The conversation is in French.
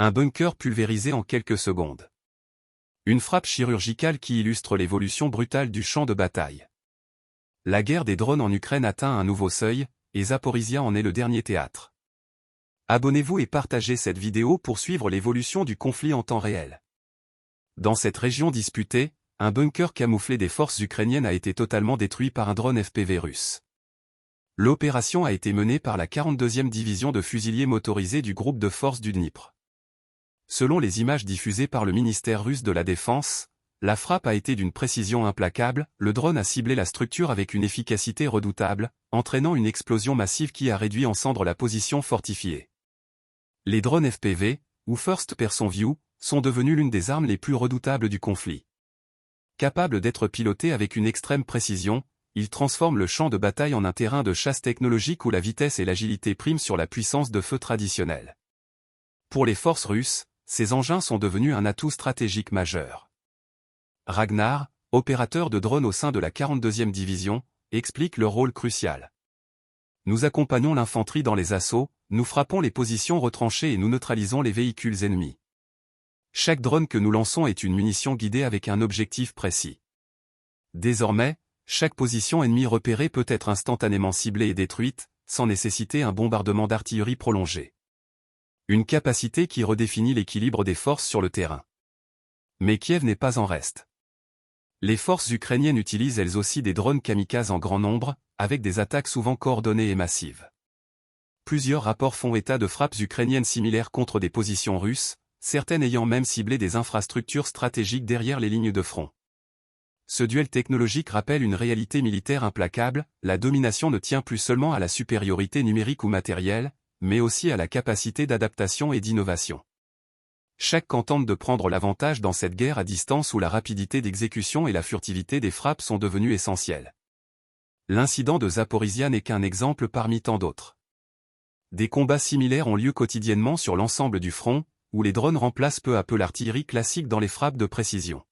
Un bunker pulvérisé en quelques secondes. Une frappe chirurgicale qui illustre l'évolution brutale du champ de bataille. La guerre des drones en Ukraine atteint un nouveau seuil, et Zaporizhia en est le dernier théâtre. Abonnez-vous et partagez cette vidéo pour suivre l'évolution du conflit en temps réel. Dans cette région disputée, un bunker camouflé des forces ukrainiennes a été totalement détruit par un drone FPV russe. L'opération a été menée par la 42e division de fusiliers motorisés du groupe de forces du Dnipro. Selon les images diffusées par le ministère russe de la Défense, la frappe a été d'une précision implacable, le drone a ciblé la structure avec une efficacité redoutable, entraînant une explosion massive qui a réduit en cendres la position fortifiée. Les drones FPV, ou First Person View, sont devenus l'une des armes les plus redoutables du conflit. Capables d'être pilotés avec une extrême précision, ils transforment le champ de bataille en un terrain de chasse technologique où la vitesse et l'agilité priment sur la puissance de feu traditionnelle. Pour les forces russes, ces engins sont devenus un atout stratégique majeur. Ragnar, opérateur de drones au sein de la 42e division, explique leur rôle crucial. Nous accompagnons l'infanterie dans les assauts, nous frappons les positions retranchées et nous neutralisons les véhicules ennemis. Chaque drone que nous lançons est une munition guidée avec un objectif précis. Désormais, chaque position ennemie repérée peut être instantanément ciblée et détruite, sans nécessiter un bombardement d'artillerie prolongé. Une capacité qui redéfinit l'équilibre des forces sur le terrain. Mais Kiev n'est pas en reste. Les forces ukrainiennes utilisent elles aussi des drones kamikazes en grand nombre, avec des attaques souvent coordonnées et massives. Plusieurs rapports font état de frappes ukrainiennes similaires contre des positions russes, certaines ayant même ciblé des infrastructures stratégiques derrière les lignes de front. Ce duel technologique rappelle une réalité militaire implacable, la domination ne tient plus seulement à la supériorité numérique ou matérielle, mais aussi à la capacité d'adaptation et d'innovation. Chaque camp tente de prendre l'avantage dans cette guerre à distance où la rapidité d'exécution et la furtivité des frappes sont devenues essentielles. L'incident de Zaporizhia n'est qu'un exemple parmi tant d'autres. Des combats similaires ont lieu quotidiennement sur l'ensemble du front, où les drones remplacent peu à peu l'artillerie classique dans les frappes de précision.